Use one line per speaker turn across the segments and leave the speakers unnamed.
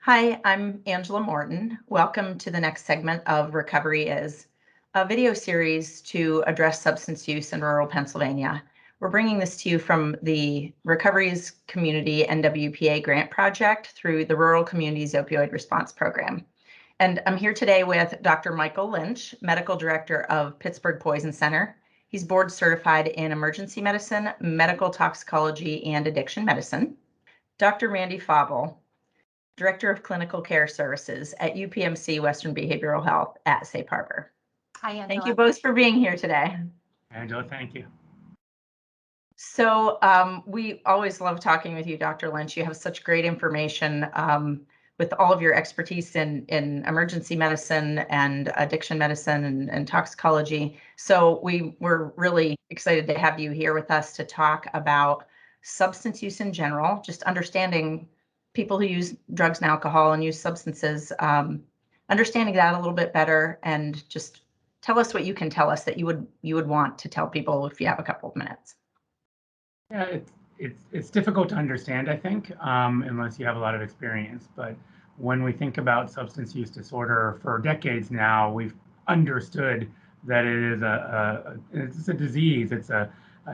Hi, I'm Angela Morton. Welcome to the next segment of Recovery Is, a video series to address substance use in rural Pennsylvania. We're bringing this to you from the Recovery's Community NWPA grant project through the Rural Communities Opioid Response Program. And I'm here today with Dr. Michael Lynch, Medical Director of Pittsburgh Poison Center. He's board certified in emergency medicine, medical toxicology, and addiction medicine. Dr. Randy Fauble, Director of Clinical Care Services at UPMC Western Behavioral Health at Safe Harbor.
Hi, Angela.
Thank you both for being here today.
Angela, thank you.
So we always love talking with you, Dr. Lynch. You have such great information with all of your expertise in emergency medicine and addiction medicine and toxicology. So we were really excited to have you here with us to talk about substance use in general, just understanding people who use drugs and alcohol and use substances, understanding that a little bit better, and just tell us what you can tell us that you would want to tell people if you have a couple of minutes.
Yeah, it's difficult to understand, I think, unless you have a lot of experience. But when we think about substance use disorder for decades now, we've understood that it is it's a disease. It's a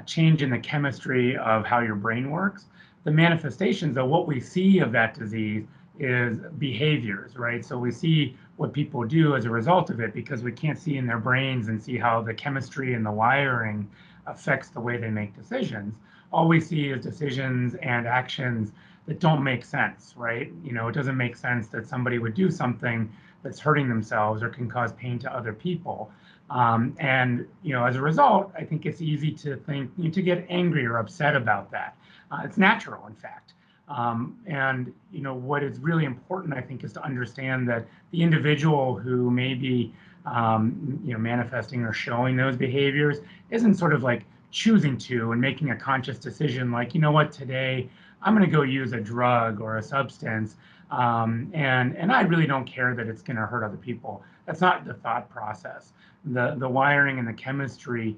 change in the chemistry of how your brain works. The manifestations of what we see of that disease is behaviors, right? So we see what people do as a result of it because we can't see in their brains and see how the chemistry and the wiring affects the way they make decisions. All we see is decisions and actions that don't make sense, right? It doesn't make sense that somebody would do something that's hurting themselves or can cause pain to other people. And as a result, I think it's easy to think, to get angry or upset about that. It's natural, in fact. And what is really important, I think, is to understand that the individual who may be manifesting or showing those behaviors isn't sort of like choosing to and making a conscious decision like, today I'm going to go use a drug or a substance, and I really don't care that it's going to hurt other people. That's not the thought process. The wiring and the chemistry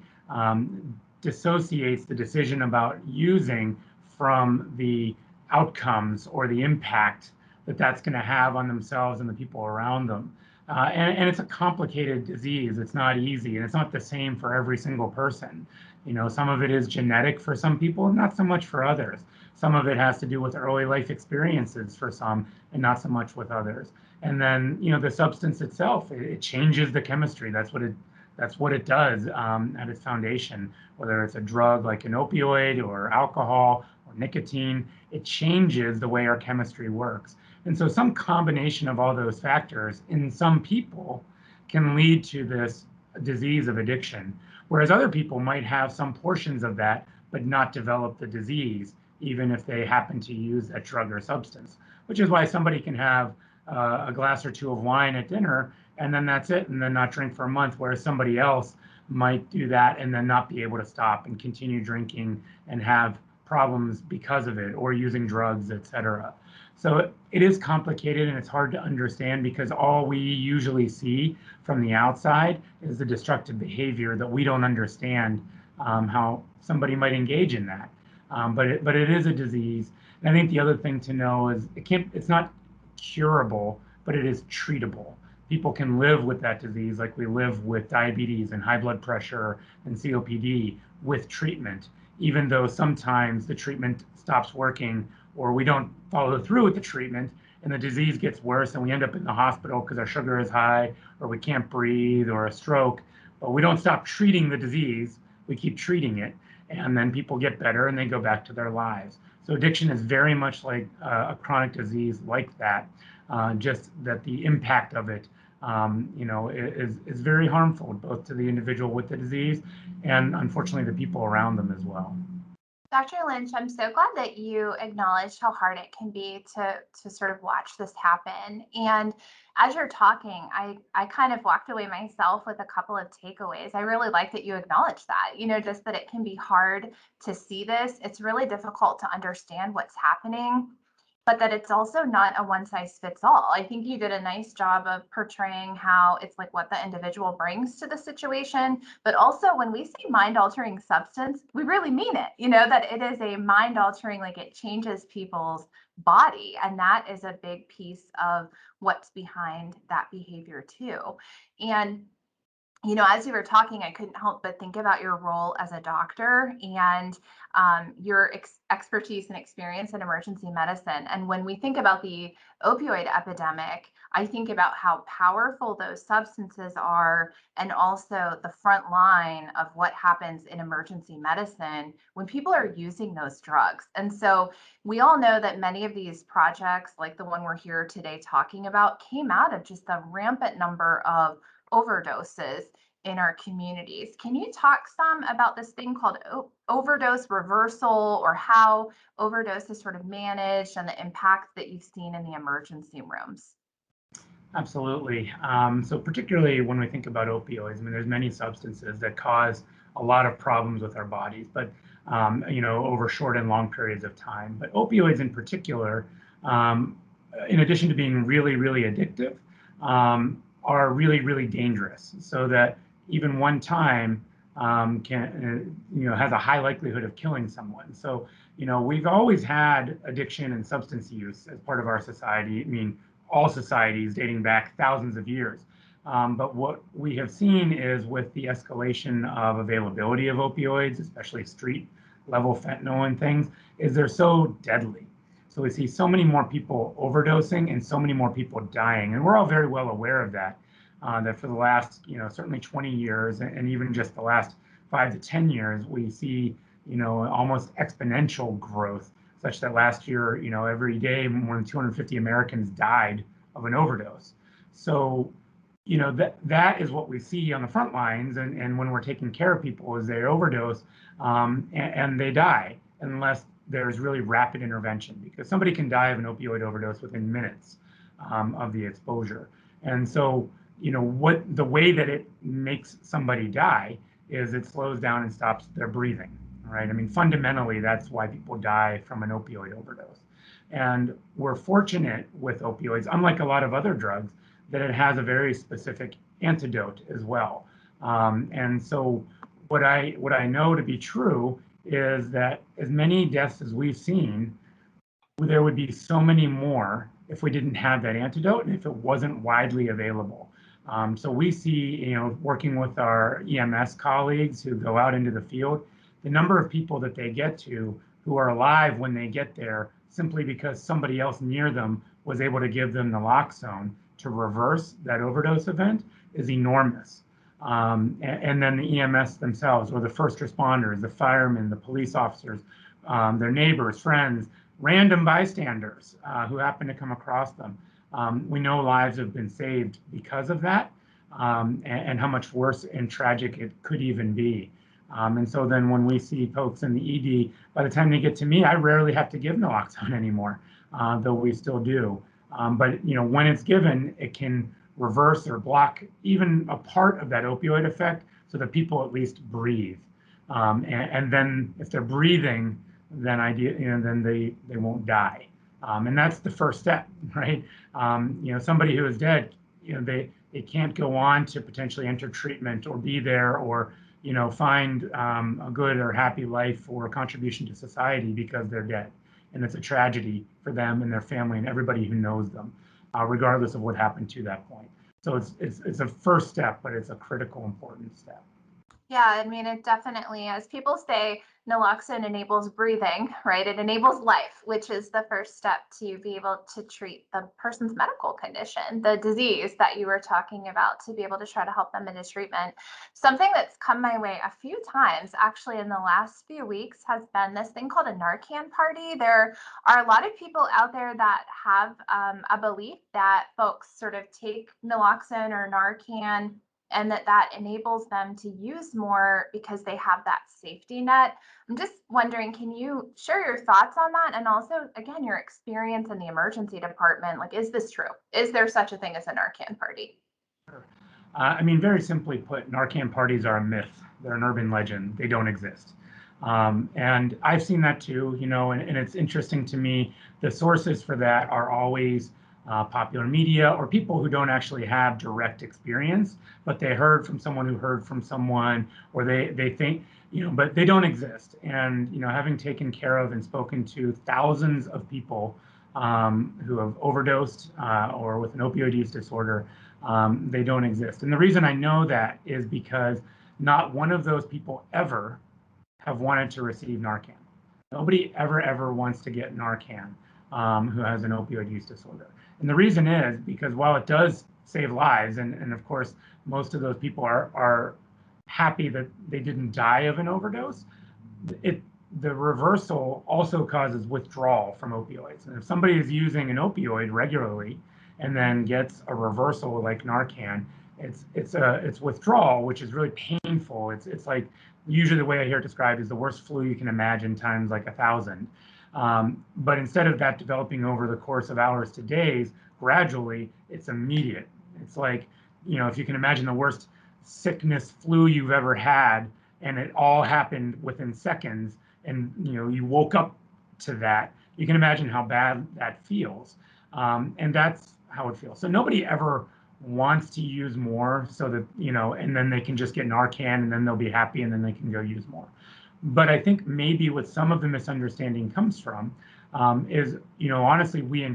dissociates the decision about using from the outcomes or the impact that that's going to have on themselves and the people around them. And it's a complicated disease. It's not easy, and it's not the same for every single person. Some of it is genetic for some people, and not so much for others. Some of it has to do with early life experiences for some, and not so much with others. And then, the substance itself, it changes the chemistry. That's what it does at its foundation. Whether it's a drug like an opioid or alcohol or nicotine, it changes the way our chemistry works. And so some combination of all those factors in some people can lead to this disease of addiction, whereas other people might have some portions of that but not develop the disease, even if they happen to use a drug or substance, which is why somebody can have a glass or two of wine at dinner and then that's it, and then not drink for a month, whereas somebody else might do that and then not be able to stop and continue drinking and have problems because of it, or using drugs, etc. So it is complicated and it's hard to understand because all we usually see from the outside is the destructive behavior that we don't understand how somebody might engage in that. But it is a disease. And I think the other thing to know is it's not curable, but it is treatable. People can live with that disease like we live with diabetes and high blood pressure and COPD with treatment, even though sometimes the treatment stops working or we don't follow through with the treatment and the disease gets worse and we end up in the hospital because our sugar is high or we can't breathe or a stroke. But we don't stop treating the disease, we keep treating it, and then people get better and they go back to their lives. So addiction is very much like a chronic disease like that, just that the impact of it is very harmful, both to the individual with the disease and unfortunately the people around them as well.
Dr. Lynch, I'm so glad that you acknowledged how hard it can be to sort of watch this happen. And as you're talking, I kind of walked away myself with a couple of takeaways. I really like that you acknowledge that, just that it can be hard to see this. It's really difficult to understand what's happening, but that it's also not a one size fits all. I think you did a nice job of portraying how it's like what the individual brings to the situation, but also when we say mind altering substance, we really mean it, that it is a mind altering, like it changes people's body. And that is a big piece of what's behind that behavior too. And as you were talking, I couldn't help but think about your role as a doctor and your expertise and experience in emergency medicine. And when we think about the opioid epidemic, I think about how powerful those substances are, and also the front line of what happens in emergency medicine when people are using those drugs. And so we all know that many of these projects, like the one we're here today talking about, came out of just the rampant number of overdoses in our communities. Can you talk some about this thing called overdose reversal, or how overdose is sort of managed and the impact that you've seen in the emergency rooms?
Absolutely. So particularly when we think about opioids, I mean, there's many substances that cause a lot of problems with our bodies, but over short and long periods of time. But opioids in particular, in addition to being really, really addictive, are really, really dangerous. So that even one time has a high likelihood of killing someone. So we've always had addiction and substance use as part of our society. I mean, all societies dating back thousands of years. But what we have seen is with the escalation of availability of opioids, especially street level fentanyl and things, is they're so deadly. So we see so many more people overdosing and so many more people dying. And we're all very well aware of that, that for the last, certainly 20 years, and even just the last 5 to 10 years, we see, almost exponential growth, such that last year, every day more than 250 Americans died of an overdose. So, that is what we see on the front lines, and when we're taking care of people, is they overdose and they die unless there's really rapid intervention, because somebody can die of an opioid overdose within minutes of the exposure. And so, the way that it makes somebody die is it slows down and stops their breathing, right? I mean, fundamentally, that's why people die from an opioid overdose. And we're fortunate with opioids, unlike a lot of other drugs, that it has a very specific antidote as well. And so what I know to be true is that as many deaths as we've seen, there would be so many more if we didn't have that antidote and if it wasn't widely available. So we see, working with our EMS colleagues who go out into the field, the number of people that they get to who are alive when they get there simply because somebody else near them was able to give them naloxone to reverse that overdose event is enormous. And then the EMS themselves, or the first responders, the firemen, the police officers, their neighbors, friends, random bystanders who happen to come across them. We know lives have been saved because of that, and how much worse and tragic it could even be. And so then when we see folks in the ED, by the time they get to me, I rarely have to give naloxone anymore, though we still do. But when it's given, it can reverse or block even a part of that opioid effect so that people at least breathe. And then if they're breathing, then then they won't die. And that's the first step, right? Somebody who is dead, they can't go on to potentially enter treatment or be there or find a good or happy life or a contribution to society because they're dead. And it's a tragedy for them and their family and everybody who knows them, regardless of what happened to that point. So it's a first step, but it's a critical, important step.
Yeah, I mean, it definitely, as people say, naloxone enables breathing, right? It enables life, which is the first step to be able to treat the person's medical condition, the disease that you were talking about, to be able to try to help them into treatment. Something that's come my way a few times, actually, in the last few weeks has been this thing called a Narcan party. There are a lot of people out there that have a belief that folks sort of take naloxone or Narcan and that enables them to use more because they have that safety net. I'm just wondering, can you share your thoughts on that? And also, again, your experience in the emergency department. Like, is this true? Is there such a thing as a Narcan party?
I mean, very simply put, Narcan parties are a myth. They're an urban legend. They don't exist. And I've seen that too, and it's interesting to me. The sources for that are always popular media or people who don't actually have direct experience, but they heard from someone who heard from someone, or they think, but they don't exist. And, having taken care of and spoken to thousands of people who have overdosed or with an opioid use disorder, they don't exist. And the reason I know that is because not one of those people ever have wanted to receive Narcan. Nobody ever wants to get Narcan who has an opioid use disorder. And the reason is because while it does save lives, and of course, most of those people are happy that they didn't die of an overdose, the reversal also causes withdrawal from opioids. And if somebody is using an opioid regularly and then gets a reversal like Narcan, it's withdrawal, which is really painful. It's like usually the way I hear it described is the worst flu you can imagine times like 1,000. But instead of that developing over the course of hours to days, gradually it's immediate. It's like, if you can imagine the worst sickness flu you've ever had, and it all happened within seconds, and you woke up to that, you can imagine how bad that feels. And that's how it feels. So nobody ever wants to use more so that, and then they can just get Narcan and then they'll be happy and then they can go use more. But I think maybe what some of the misunderstanding comes from is, honestly, we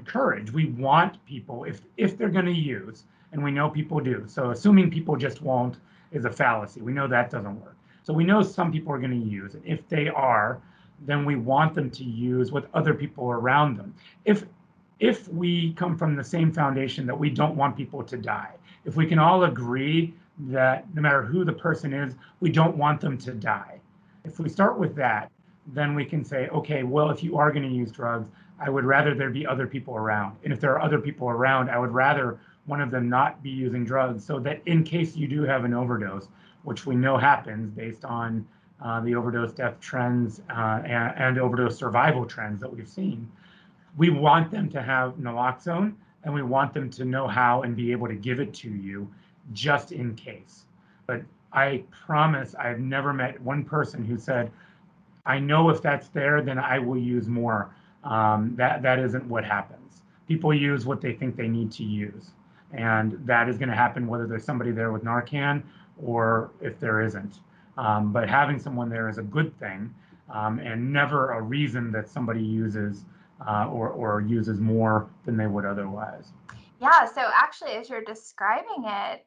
want people, if they're going to use, and we know people do. So assuming people just won't is a fallacy. We know that doesn't work. So we know some people are going to use it. If they are, then we want them to use with other people around them. If we come from the same foundation that we don't want people to die, if we can all agree that no matter who the person is, we don't want them to die. If we start with that, then we can say, okay, well, if you are going to use drugs, I would rather there be other people around. And if there are other people around, I would rather one of them not be using drugs, so that in case you do have an overdose, which we know happens based on the overdose death trends and overdose survival trends that we've seen, we want them to have naloxone, and we want them to know how and be able to give it to you just in case. But I promise I've never met one person who said, I know if that's there, then I will use more. That isn't what happens. People use what they think they need to use. And that is going to happen whether there's somebody there with Narcan or if there isn't. But having someone there is a good thing, and never a reason that somebody uses or uses more than they would otherwise.
Yeah, so actually, as you're describing it,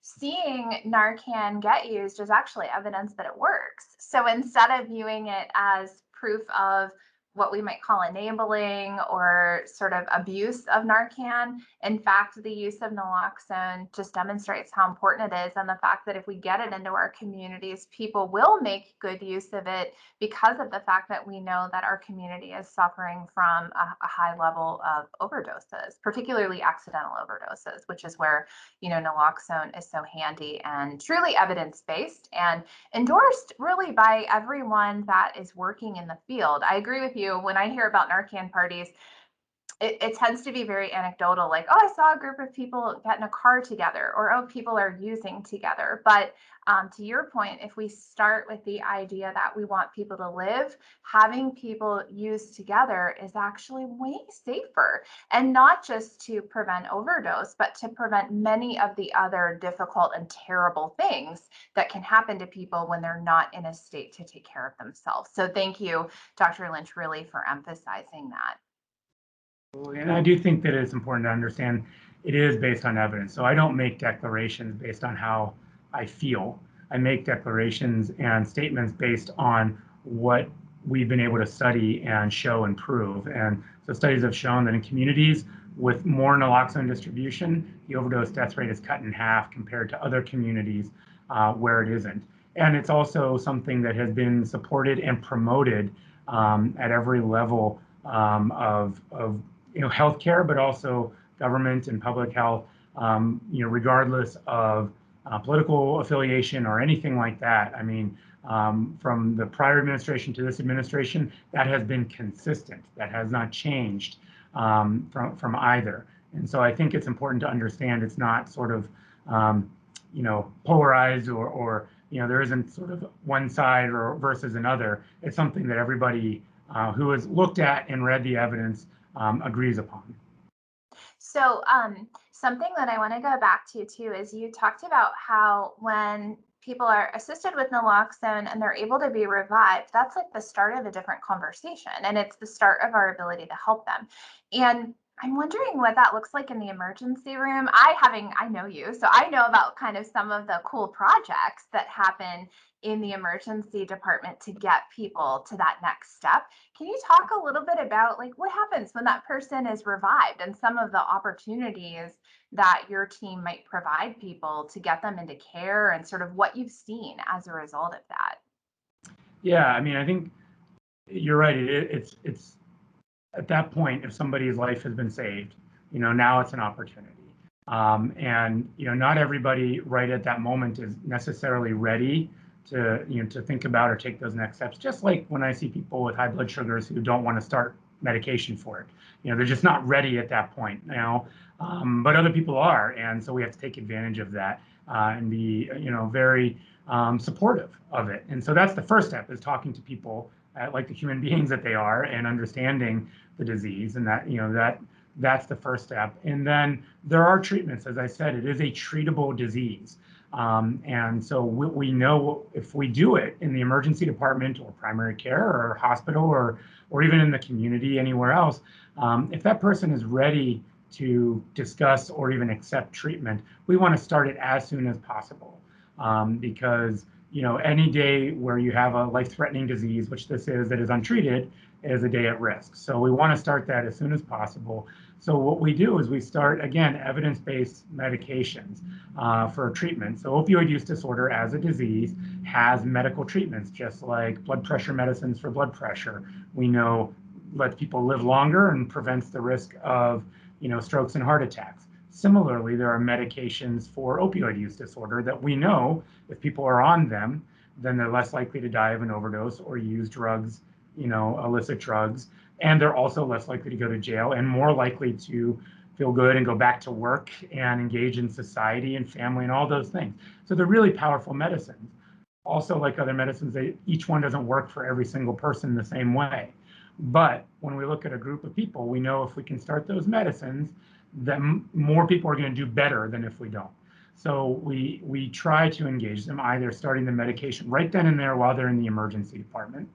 seeing Narcan get used is actually evidence that it works. So instead of viewing it as proof of what we might call enabling or sort of abuse of Narcan, in fact, the use of naloxone just demonstrates how important it is, and the fact that if we get it into our communities, people will make good use of it because of the fact that we know that our community is suffering from a high level of overdoses, particularly accidental overdoses, which is where, naloxone is so handy and truly evidence-based and endorsed really by everyone that is working in the field. I agree with you. When I hear about Narcan parties, it tends to be very anecdotal, like, oh, I saw a group of people get in a car together, or oh, people are using together. But to your point, if we start with the idea that we want people to live, having people use together is actually way safer, and not just to prevent overdose, but to prevent many of the other difficult and terrible things that can happen to people when they're not in a state to take care of themselves. So thank you, Dr. Lynch, really for emphasizing that.
And I do think that it's important to understand it is based on evidence. So I don't make declarations based on how I feel. I make declarations and statements based on what we've been able to study and show and prove. And so studies have shown that in communities with more naloxone distribution, the overdose death rate is cut in half compared to other communities where it isn't. And it's also something that has been supported and promoted at every level of healthcare, but also government and public health, regardless of political affiliation or anything like that. I mean, from the prior administration to this administration, that has been consistent. That has not changed from either. And so I think it's important to understand it's not sort of, polarized or there isn't sort of one side or versus another. It's something that everybody who has looked at and read the evidence agrees upon.
So something that I want to go back to too is you talked about how when people are assisted with naloxone and they're able to be revived, that's like the start of a different conversation. And it's the start of our ability to help them. And I'm wondering what that looks like in the emergency room. I know you, so I know about kind of some of the cool projects that happen in the emergency department to get people to that next step. Can you talk a little bit about like what happens when that person is revived and some of the opportunities that your team might provide people to get them into care and sort of what you've seen as a result of that?
Yeah, I mean, I think you're right. It's at that point, if somebody's life has been saved, now it's an opportunity. And not everybody right at that moment is necessarily ready to think about or take those next steps. Just like when I see people with high blood sugars who don't want to start medication for it, they're just not ready at that point now. But other people are, and so we have to take advantage of that and be, very supportive of it. And so that's the first step, is talking to people like the human beings that they are and understanding the disease, and that's the first step. And then there are treatments. As I said, it is a treatable disease. And so we know if we do it in the emergency department or primary care or hospital or even in the community anywhere else, if that person is ready to discuss or even accept treatment, we want to start it as soon as possible. Because any day where you have a life-threatening disease, which this is, that is untreated, is a day at risk. So we want to start that as soon as possible. So what we do is we start, again, evidence-based medications for treatment. So opioid use disorder as a disease has medical treatments, just like blood pressure medicines for blood pressure. We know lets people live longer and prevents the risk of strokes and heart attacks. Similarly, there are medications for opioid use disorder that we know if people are on them, then they're less likely to die of an overdose or use drugs, illicit drugs. And they're also less likely to go to jail and more likely to feel good and go back to work and engage in society and family and all those things. So they're really powerful medicines. Also, like other medicines, each one doesn't work for every single person the same way. But when we look at a group of people, we know if we can start those medicines, then more people are going to do better than if we don't. So we try to engage them, either starting the medication right then and there while they're in the emergency department,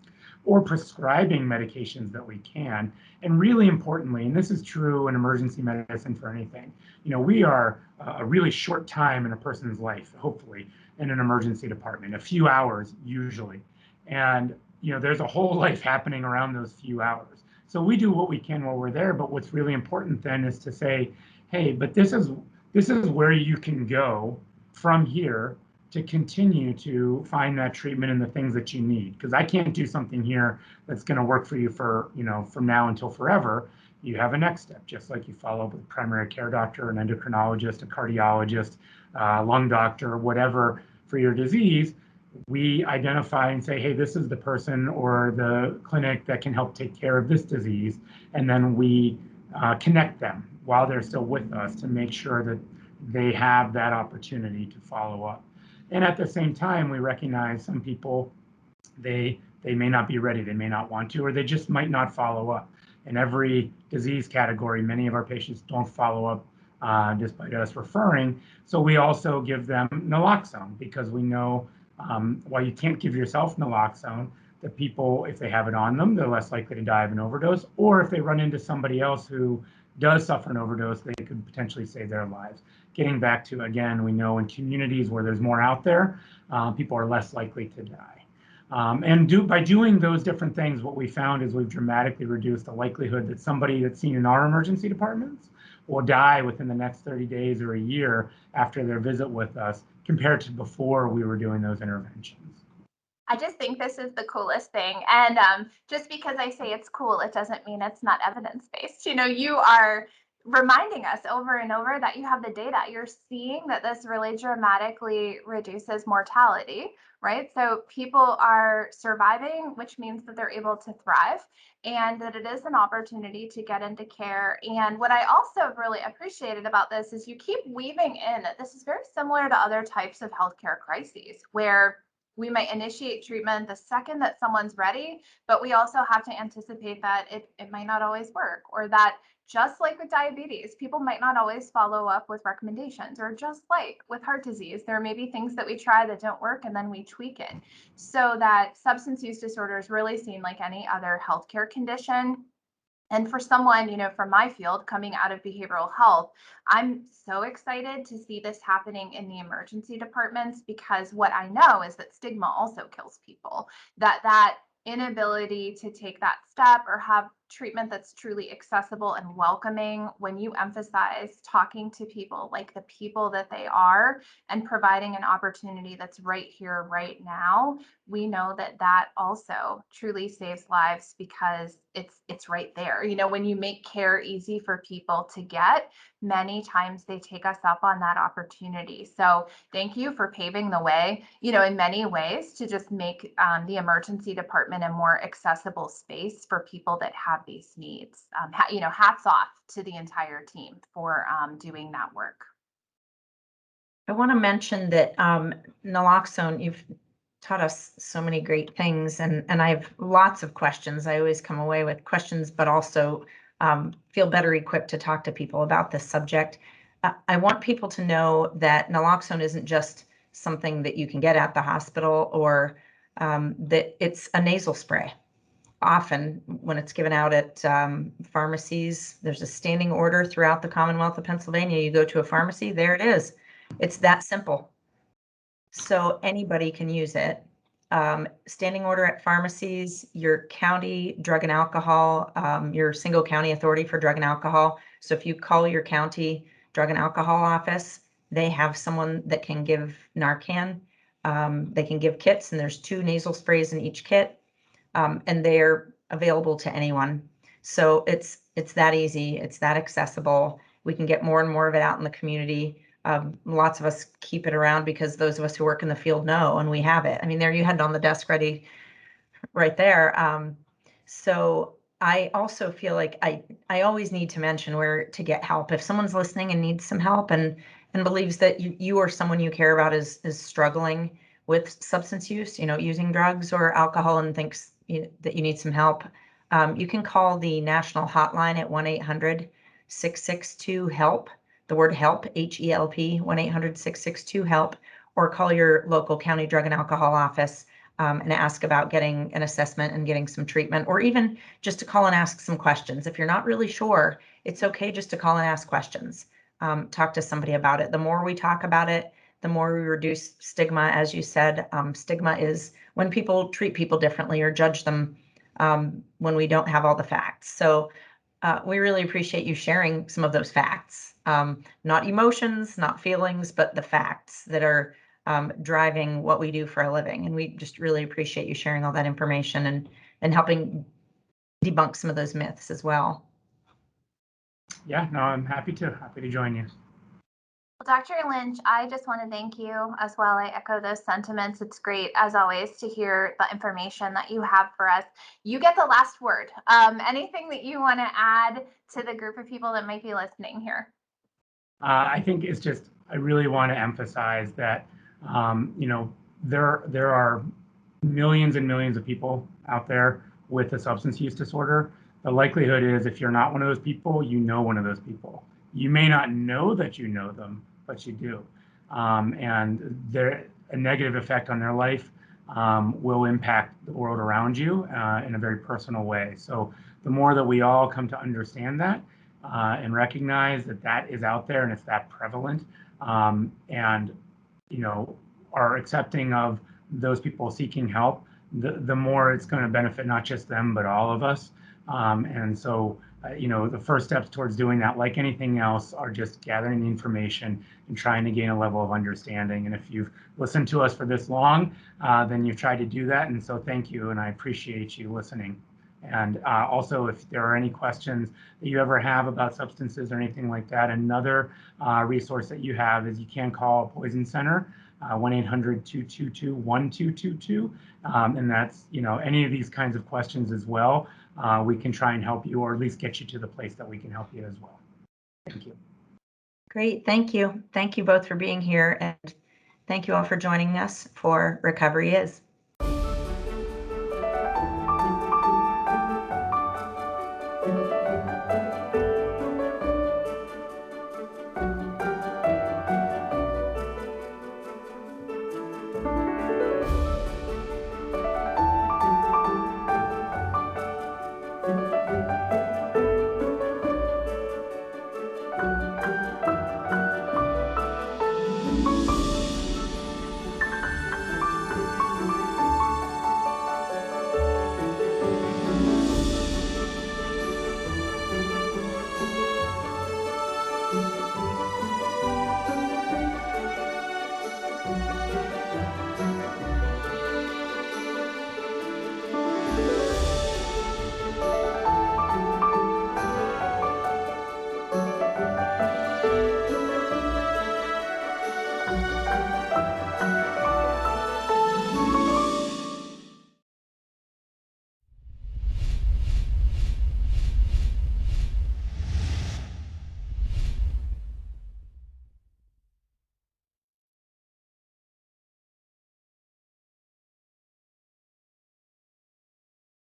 or prescribing medications that we can. And really importantly, and this is true in emergency medicine for anything, we are a really short time in a person's life, hopefully, in an emergency department, a few hours usually. And there's a whole life happening around those few hours. So we do what we can while we're there, but what's really important then is to say, hey, but this is where you can go from here to continue to find that treatment and the things that you need. Because I can't do something here that's going to work for you for, from now until forever. You have a next step, just like you follow up with a primary care doctor, an endocrinologist, a cardiologist, lung doctor, whatever for your disease. We identify and say, hey, this is the person or the clinic that can help take care of this disease. And then we connect them while they're still with us to make sure that they have that opportunity to follow up. And at the same time, we recognize some people, they may not be ready, they may not want to, or they just might not follow up. In every disease category, many of our patients don't follow up despite us referring. So we also give them naloxone, because we know while you can't give yourself naloxone, the people, if they have it on them, they're less likely to die of an overdose, or if they run into somebody else who does suffer an overdose, they could potentially save their lives. Getting back to, again, we know in communities where there's more out there, people are less likely to die. And by doing those different things, what we found is we've dramatically reduced the likelihood that somebody that's seen in our emergency departments will die within the next 30 days or a year after their visit with us, compared to before we were doing those interventions.
I just think this is the coolest thing. And just because I say it's cool, it doesn't mean it's not evidence-based. You are reminding us over and over that you have the data. You're seeing that this really dramatically reduces mortality, right? So people are surviving, which means that they're able to thrive, and that it is an opportunity to get into care. And what I also really appreciated about this is you keep weaving in that this is very similar to other types of healthcare crises, where we might initiate treatment the second that someone's ready, but we also have to anticipate that it might not always work, or that just like with diabetes, people might not always follow up with recommendations, or just like with heart disease, there may be things that we try that don't work and then we tweak it. So that substance use disorder is really seen like any other healthcare condition. And for someone, from my field coming out of behavioral health, I'm so excited to see this happening in the emergency departments, because what I know is that stigma also kills people. That inability to take that step or have treatment that's truly accessible and welcoming, when you emphasize talking to people like the people that they are and providing an opportunity that's right here, right now, we know that that also truly saves lives, because it's right there. When you make care easy for people to get, many times they take us up on that opportunity. So thank you for paving the way, in many ways, to just make the emergency department a more accessible space for people that have these needs. Hats off to the entire team for doing that work.
I want to mention that naloxone, you've taught us so many great things, and I have lots of questions. I always come away with questions, but also feel better equipped to talk to people about this subject. I want people to know that naloxone isn't just something that you can get at the hospital, or that it's a nasal spray. Often when it's given out at pharmacies, there's a standing order throughout the Commonwealth of Pennsylvania. You go to a pharmacy, there it is. It's that simple. So anybody can use it. Standing order at pharmacies, your county drug and alcohol, your single county authority for drug and alcohol. So if you call your county drug and alcohol office, they have someone that can give Narcan. They can give kits, and there's 2 nasal sprays in each kit, and they're available to anyone. So it's that easy. It's that accessible. We can get more and more of it out in the community. Lots of us keep it around because those of us who work in the field know, and we have it. I mean, there you had it on the desk ready right there. So I also feel like I always need to mention where to get help. If someone's listening and needs some help, and believes that you or someone you care about is struggling with substance use, using drugs or alcohol, and thinks that you need some help, you can call the national hotline at 1-800-662-HELP. The word help, HELP, 1-800-662-HELP, or call your local county drug and alcohol office and ask about getting an assessment and getting some treatment, or even just to call and ask some questions. If you're not really sure, it's okay just to call and ask questions. Talk to somebody about it. The more we talk about it, the more we reduce stigma. As you said, stigma is when people treat people differently or judge them when we don't have all the facts. So we really appreciate you sharing some of those facts, not emotions, not feelings, but the facts that are driving what we do for a living. And we just really appreciate you sharing all that information and helping debunk some of those myths as well.
Yeah, no, I'm happy to join you.
Well, Dr. Lynch, I just want to thank you as well. I echo those sentiments. It's great, as always, to hear the information that you have for us. You get the last word. Anything that you want to add to the group of people that might be listening here?
I think it's just, I really want to emphasize that, there are millions and millions of people out there with a substance use disorder. The likelihood is, if you're not one of those people, you know one of those people. You may not know that you know them, but you do. And a negative effect on their life will impact the world around you in a very personal way. So the more that we all come to understand that and recognize that that is out there and it's that prevalent, and are accepting of those people seeking help, the more it's going to benefit not just them, but all of us. And so, the first steps towards doing that, like anything else, are just gathering the information and trying to gain a level of understanding. And if you've listened to us for this long, then you've tried to do that. And so thank you, and I appreciate you listening. And also, if there are any questions that you ever have about substances or anything like that, another resource that you have is you can call Poison Center, 1-800-222-1222. And that's, any of these kinds of questions as well. We can try and help you, or at least get you to the place that we can help you as well. Thank you.
Great. Thank you. Thank you both for being here. And Thank you all for joining us for Recovery Is.